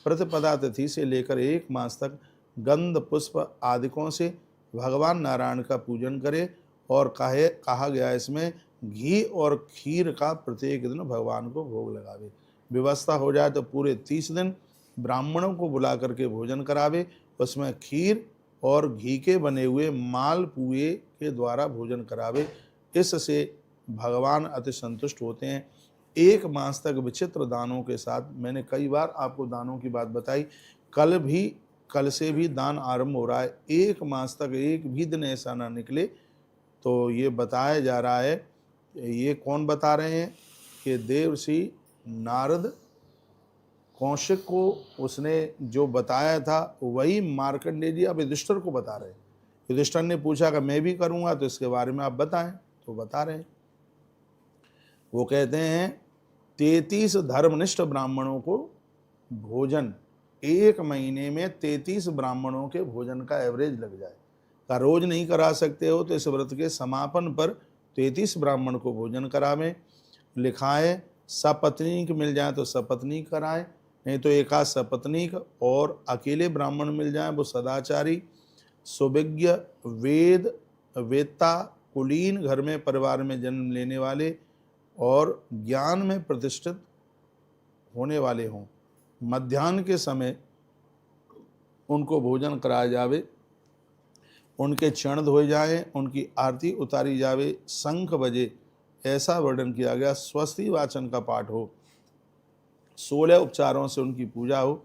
प्रतिपदा तिथि से लेकर 1 मास तक गंध पुष्प आदिकों से भगवान नारायण का पूजन करे। और कहा गया इसमें घी और खीर का प्रत्येक दिन भगवान को भोग लगावे। व्यवस्था हो जाए तो पूरे 30 दिन ब्राह्मणों को बुला करके भोजन करावे, उसमें खीर और घी के बने हुए मालपुए के द्वारा भोजन करावे। इससे भगवान अति संतुष्ट होते हैं। 1 मास तक विचित्र दानों के साथ, मैंने कई बार आपको दानों की बात बताई, कल से भी दान आरंभ हो रहा है। 1 मास तक एक भी दिन ऐसा ना निकले। तो ये बताया जा रहा है, ये कौन बता रहे हैं कि देवर्षि नारद कौशिक को उसने जो बताया था वही मार्कंडेय जी अब युधिष्ठिर को बता रहे हैं। युधिष्ठिर ने पूछा कि मैं भी करूंगा तो इसके बारे में आप बताएं, तो बता रहे हैं। वो कहते हैं 33 धर्मनिष्ठ ब्राह्मणों को भोजन, 1 महीने में 33 ब्राह्मणों के भोजन का एवरेज लग जाए। का रोज नहीं करा सकते हो तो इस व्रत के समापन पर 33 ब्राह्मण को भोजन करावें। लिखा है सपत्नीक मिल जाए तो सपत्नीक कराएं, नहीं तो एकाध सपत्नीक और अकेले ब्राह्मण मिल जाए वो सदाचारी, सुविज्ञ, वेदता, कुलीन, घर में परिवार में जन्म लेने वाले और ज्ञान में प्रतिष्ठित होने वाले हों। मध्याह्न के समय उनको भोजन कराया जावे, उनके चरण धोए जाएं, उनकी आरती उतारी जावे, शंख बजे, ऐसा वर्णन किया गया। स्वस्ति वाचन का पाठ हो, 16 उपचारों से उनकी पूजा हो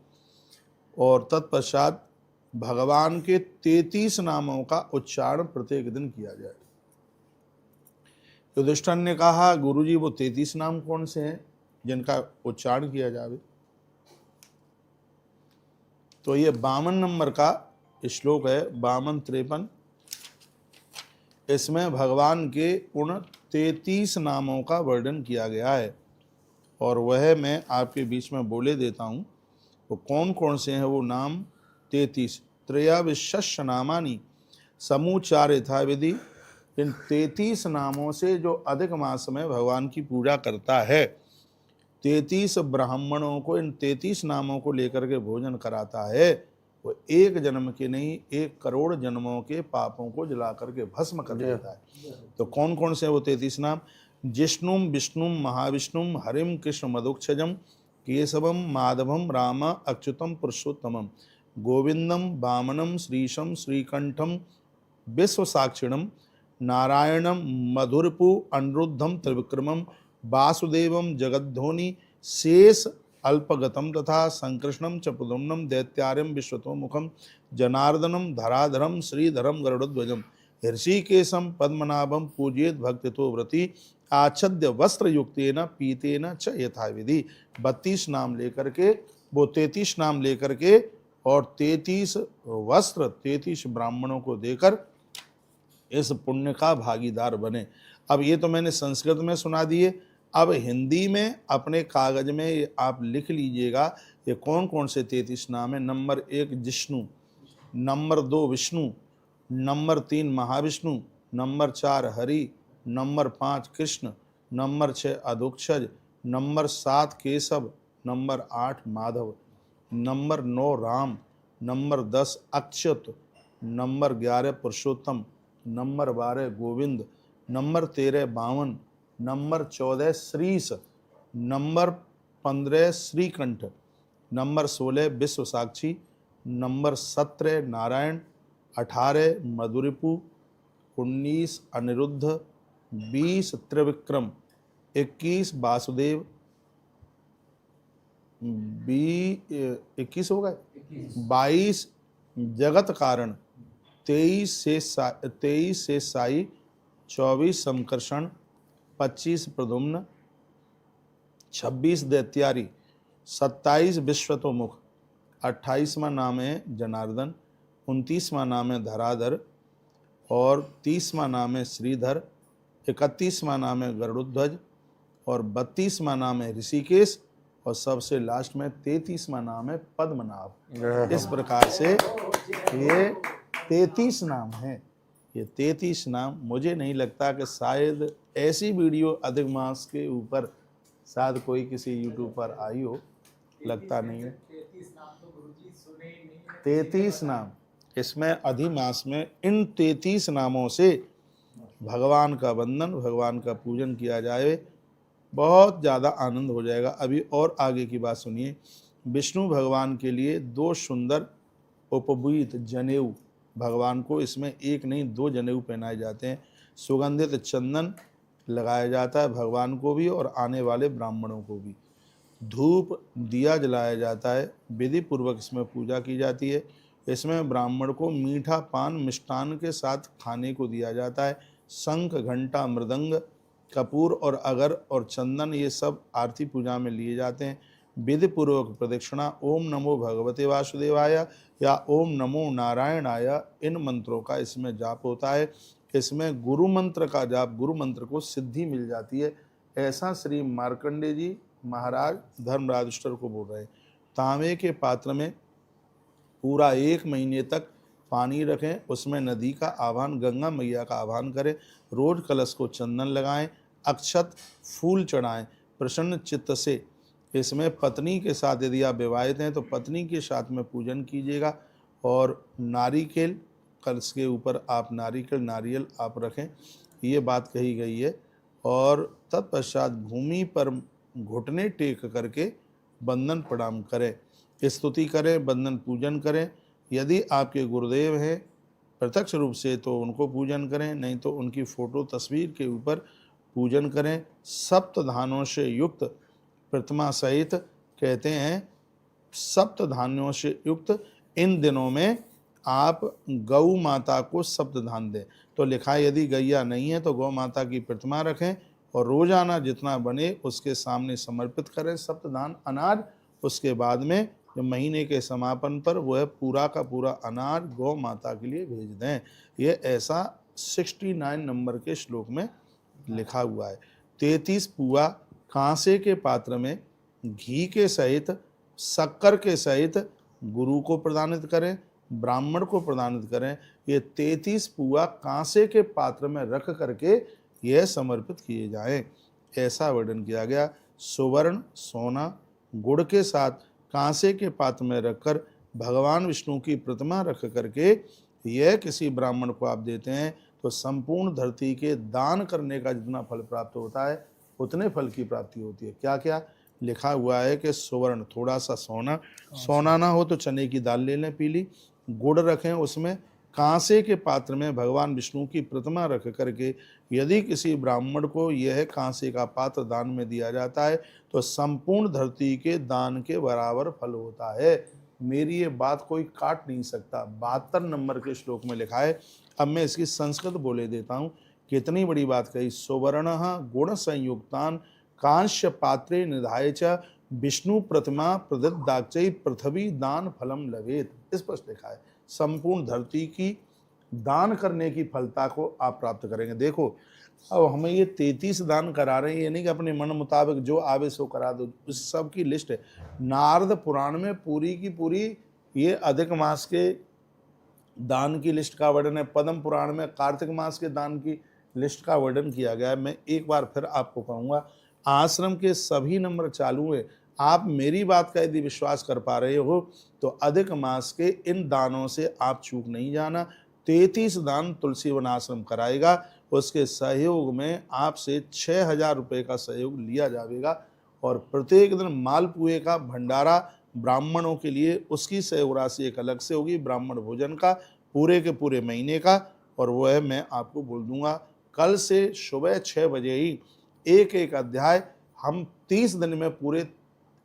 और तत्पश्चात भगवान के 33 नामों का उच्चारण प्रत्येक दिन किया जाए। युधिष्ठिर ने कहा, गुरुजी वो 33 नाम कौन से हैं जिनका उच्चारण किया जावे? तो ये 52 नंबर का श्लोक है, 52-53। इसमें भगवान के उन 33 नामों का वर्णन किया गया है और वह मैं आपके बीच में बोले देता हूँ। वो कौन कौन से हैं वो नाम? 33 त्रयाविशस्स नामानि समूचार यथा विधि। इन 33 नामों से जो अधिक मास में भगवान की पूजा करता है, 33 ब्राह्मणों को इन 33 नामों को लेकर के भोजन कराता है, वो एक जन्म के नहीं 1 करोड़ जन्मों के पापों को जला करके भस्म कर देता है। तो कौन कौन से वो 33 नाम? जिष्णुम विष्णुम महाविष्णुम हरिम कृष्ण मधुक्षजम केशवम माधवम राम अच्युतम पुरुषोत्तमम गोविंदम वामनम श्रीशम श्रीकंठम विश्वसाक्षिणम नारायणम मधुरपु अनिरुद्धम त्रिविक्रमम वासुदेवम जगद्धोनि शेष अल्पगतम तथा संकृष्णम च प्रद्युम्नम दैत्यार्यम विश्वतोमुखम जनार्दनम धराधरम श्रीधरम गरुड़ध्वजम ऋषिकेशम पद्मनाभम पूजयेत भक्तितो व्रति आच्छद्य वस्त्र युक्तेन पीतेन च यथाविधि। 32 नाम लेकर के, वो 33 नाम लेकर के और 33 वस्त्र 33 ब्राह्मणों को देकर इस पुण्य का भागीदार बने। अब ये तो मैंने संस्कृत में सुना दिए, अब हिंदी में अपने कागज में आप लिख लीजिएगा ये कौन कौन से 33 नाम है। Number 1 Jishnu, number 2 Vishnu, number 3 Mahavishnu, number 4 Hari, number 5 Krishna, number 6 Adhokshaja, number 7 Keshav, number 8 Madhav, number 9 Ram, number 10 Achyut, number 11 Purushottam, number 12 Govind, number 13 बावन, number 14 Shrish, number 15 Shrikanth, number 16 Vishwa Sakshi, number 17 Narayan, 18 Madhuripu, 19 Aniruddh, 20 Trivikram, 21 Vasudev, 21 हो गए, 22 जगत कारण, 23 से साई, 24 संकर्षण, 25 प्रद्युम्न, 26 दैत्यारी, 27 विश्वतोमुख, 28वां नाम है जनार्दन, 29वां नाम है धराधर और 30वां नाम है श्रीधर, 31वां नाम है गरुड़ध्वज और 32वां नाम है ऋषिकेश और सबसे लास्ट में 33वां नाम है पद्मनाभ। इस प्रकार से ये 33 नाम है। ये 33 नाम, मुझे नहीं लगता कि शायद ऐसी वीडियो अधिक मास के ऊपर शायद कोई किसी यूट्यूब पर आई हो, लगता नहीं है। 33 नाम, इसमें अधिमास में इन 33 नामों से भगवान का वंदन, भगवान का पूजन किया जाए, बहुत ज़्यादा आनंद हो जाएगा। अभी और आगे की बात सुनिए। विष्णु भगवान के लिए 2 सुंदर उपवीत जनेऊ भगवान को, इसमें एक नहीं 2 जनेऊ पहनाए जाते हैं। सुगंधित चंदन लगाया जाता है भगवान को भी और आने वाले ब्राह्मणों को भी। धूप दिया जलाया जाता है, विधि पूर्वक इसमें पूजा की जाती है। इसमें ब्राह्मण को मीठा पान मिष्टान के साथ खाने को दिया जाता है। शंख घंटा मृदंग कपूर और अगर और चंदन ये सब आरती पूजा में लिए जाते हैं। विधि पूर्वक प्रदक्षिणा ओम नमो भगवते वासुदेवाय या ओम नमो नारायणाय, इन मंत्रों का इसमें जाप होता है। इसमें गुरु मंत्र का जाप, गुरु मंत्र को सिद्धि मिल जाती है, ऐसा श्री मार्कंडे जी महाराज धर्मराज युधिष्ठिर को बोल रहे हैं। तांबे के पात्र में पूरा 1 महीने तक पानी रखें, उसमें नदी का आह्वान, गंगा मैया का आह्वान करें, रोज कलश को चंदन लगाएं, अक्षत फूल चढ़ाएं, प्रसन्न चित्त से। इसमें पत्नी के साथ यदि आप विवाहित हैं तो पत्नी के साथ में पूजन कीजिएगा और नारिकेल, कलश के ऊपर आप नारियल आप रखें, ये बात कही गई है। और तत्पश्चात भूमि पर घुटने टेक करके बंदन प्रणाम करें, स्तुति करें, बंदन पूजन करें। यदि आपके गुरुदेव हैं प्रत्यक्ष रूप से तो उनको पूजन करें, नहीं तो उनकी फ़ोटो तस्वीर के ऊपर पूजन करें। सप्त धानों से युक्त प्रतिमा सहित, कहते हैं सप्त धान्यों से युक्त इन दिनों में आप गौ माता को सप्त धान दें। तो लिखा है यदि गैया नहीं है तो गौ माता की प्रतिमा रखें और रोजाना जितना बने उसके सामने समर्पित करें सप्त धान अनाज। उसके बाद में जो महीने के समापन पर वह पूरा का पूरा अनाज गौ माता के लिए भेज दें। ये ऐसा 69 नंबर के श्लोक में लिखा हुआ है। 33 पुआ कांसे के पात्र में घी के सहित शक्कर के सहित गुरु को प्रदानित करें, ब्राह्मण को प्रदानित करें। ये 33 पुआ कांसे के पात्र में रख करके यह समर्पित किए जाएं, ऐसा वर्णन किया गया। सुवर्ण सोना गुड़ के साथ कांसे के पात्र में रखकर भगवान विष्णु की प्रतिमा रख करके यह किसी ब्राह्मण को आप देते हैं तो संपूर्ण धरती के दान करने का जितना फल प्राप्त होता है उतने फल की प्राप्ति होती है। क्या क्या लिखा हुआ है कि सुवर्ण थोड़ा सा सोना, सोना ना हो तो चने की दाल ले लें पीली, गुड़ रखें, उसमें कांसे के पात्र में भगवान विष्णु की प्रतिमा रख करके यदि किसी ब्राह्मण को यह कांसे का पात्र दान में दिया जाता है तो संपूर्ण धरती के दान के बराबर फल होता है। मेरी ये बात कोई काट नहीं सकता। 72 नंबर के श्लोक में लिखा है। अब मैं इसकी संस्कृत बोले देता हूँ, कितनी बड़ी बात कही। सुवर्ण गुण संयुक्तान कांस्य पात्रे निधाय च विष्णु प्रतिमा प्रददाक्षय पृथ्वी दान फलम लवेत। स्पष्ट लिखा है संपूर्ण धरती की दान करने की फलता को आप प्राप्त करेंगे। देखो अब हमें ये 33 दान करा रहे हैं, ये नहीं कि अपने मन मुताबिक जो आवे सो करा दो, उस सब की लिस्ट है। नारद पुराण में पूरी की पूरी ये अधिक मास के दान की लिस्ट का वर्णन है। पद्म पुराण में कार्तिक मास के दान की लिस्ट का वर्णन किया गया है। मैं एक बार फिर आपको कहूँगा, आश्रम के सभी नंबर चालू है। आप मेरी बात का यदि विश्वास कर पा रहे हो तो अधिक मास के इन दानों से आप चूक नहीं जाना। 33 दान तुलसी वन आश्रम कराएगा, उसके सहयोग में आपसे 6,000 रुपये का सहयोग लिया जाएगा और प्रत्येक दिन मालपुए का भंडारा ब्राह्मणों के लिए, उसकी सहयोग राशि एक अलग से होगी ब्राह्मण भोजन का पूरे के पूरे महीने का। और वह मैं आपको बोल दूंगा, कल से सुबह 6 बजे ही एक एक अध्याय हम 30 दिन में पूरे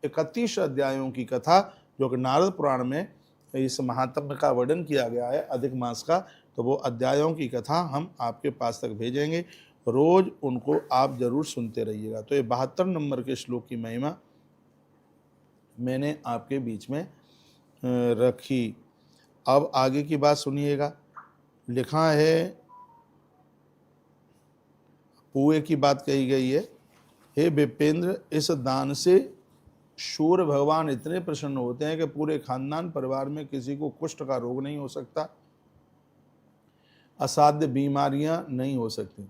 31 अध्यायों की कथा जो कि नारद पुराण में इस महात्म्य का वर्णन किया गया है अधिक मास का, तो वो अध्यायों की कथा हम आपके पास तक भेजेंगे। रोज उनको आप जरूर सुनते रहिएगा। तो ये 72 नंबर के श्लोक की महिमा मैंने आपके बीच में रखी। अब आगे की बात सुनिएगा। लिखा है, पुए की बात कही गई है। हे विपेंद्र, इस दान से सूर्य भगवान इतने प्रसन्न होते हैं कि पूरे खानदान परिवार में किसी को कुष्ठ का रोग नहीं हो सकता, असाध्य बीमारियां नहीं हो सकती।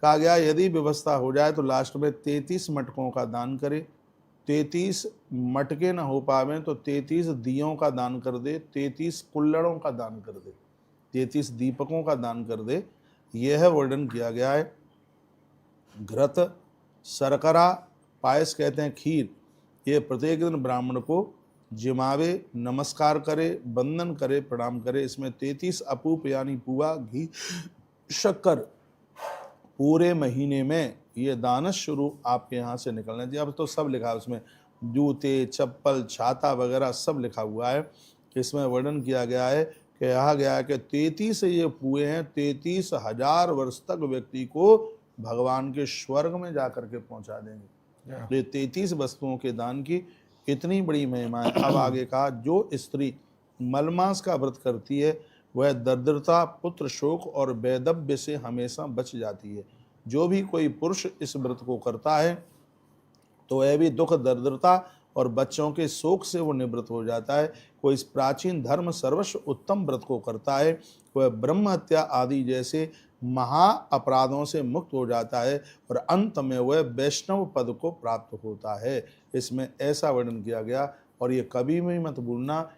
कहा गया यदि व्यवस्था हो जाए तो लास्ट में 33 मटकों का दान करे। 33 मटके न हो पावे तो 33 दियों का दान कर दे, 33 कुल्लड़ों का दान कर दे, 33 दीपकों का दान कर दे। यह वर्णन किया गया है। घृत, शर्करा, पायस कहते हैं खीर, ये प्रत्येक दिन ब्राह्मण को जिमावे, नमस्कार करे, वंदन करे, प्रणाम करे। इसमें 33 अपूप यानी पुआ, घी, शक्कर पूरे महीने में ये दान शुरू आपके यहाँ से निकलना चाहिए। अब तो सब लिखा है उसमें, जूते, चप्पल, छाता वगैरह सब लिखा हुआ है। इसमें वर्णन किया गया है, कहा गया है कि 33 ये पुए हैं, 33,000 वर्ष तक व्यक्ति को भगवान के स्वर्ग में जाकर के पहुंचा देंगे। ये 33 वस्तुओं के दान की इतनी बड़ी महिमा है। अब आगे कहा, जो स्त्री मलमास का व्रत करती है वह दरिद्रता, पुत्र शोक और वैधव्य से हमेशा बच जाती है। जो भी कोई पुरुष इस व्रत को करता है तो वह भी दुख, दरिद्रता और बच्चों के शोक से वो निवृत्त हो जाता है। कोई इस प्राचीन धर्म सर्वस्व उत्तम व्रत को करता है, वह ब्रह्म हत्या आदि जैसे महा अपराधों से मुक्त हो जाता है और अंत में वह वैष्णव पद को प्राप्त होता है। इसमें ऐसा वर्णन किया गया। और ये कभी भी मत भूलना,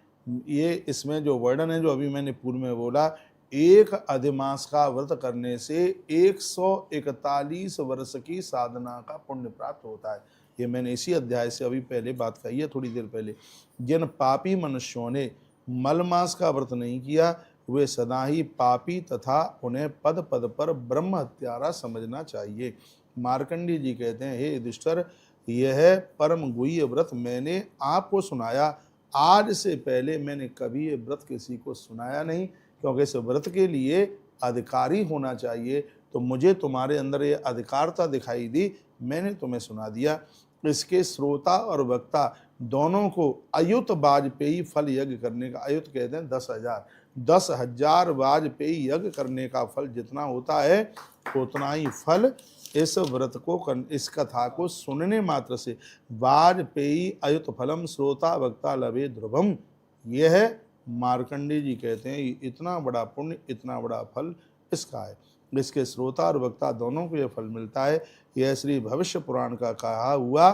ये इसमें जो वर्णन है जो अभी मैंने पूर्व में बोला, एक अधिमास का व्रत करने से 141 वर्ष की साधना का पुण्य प्राप्त होता है। ये मैंने इसी अध्याय से अभी पहले बात कही है, थोड़ी देर पहले। जिन पापी मनुष्यों ने मलमास का व्रत नहीं किया वे सदा ही पापी तथा उन्हें पद पद पर ब्रह्म हत्यारा समझना चाहिए। मार्कंडी जी कहते हैं, हे युधिष्ठिर, यह परम गुह्य व्रत मैंने आपको सुनाया। आज से पहले मैंने कभी ये व्रत किसी को सुनाया नहीं, क्योंकि इस व्रत के लिए अधिकारी होना चाहिए। तो मुझे तुम्हारे अंदर ये अधिकारता दिखाई दी, मैंने तुम्हें सुना दिया। इसके श्रोता और वक्ता दोनों को अयुत वाजपेयी फल यज्ञ करने का, अयुत कहते हैं 10,000, 10,000 वाजपेयी यज्ञ करने का फल जितना होता है उतना ही फल इस व्रत को, इस कथा को सुनने मात्र से। वाजपेयी अयुत फलम श्रोता वक्ता लभे ध्रुवम। यह मार्कंडेय जी कहते हैं इतना बड़ा पुण्य, इतना बड़ा फल इसका है। इसके श्रोता और वक्ता दोनों को यह फल मिलता है। यह श्री भविष्य पुराण का कहा हुआ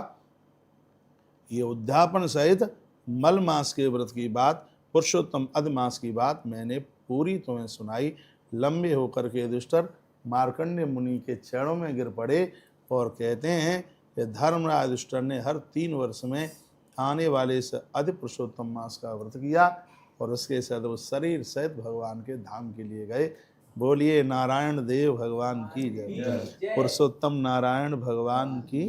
ये उद्यापन सहित मल मास के व्रत की बात, पुरुषोत्तम अध मास की बात मैंने पूरी तुम्हें सुनाई। लंबे होकर के युधिष्ठिर मार्कंडेय मुनि के चरणों में गिर पड़े और कहते हैं कि धर्मराज युधिष्ठिर ने हर 3 वर्ष में आने वाले इस अधि पुरुषोत्तम मास का व्रत किया और उसके साथ वो शरीर सहित भगवान के धाम के लिए गए। बोलिए नारायण देव भगवान की जय, पुरुषोत्तम नारायण भगवान की।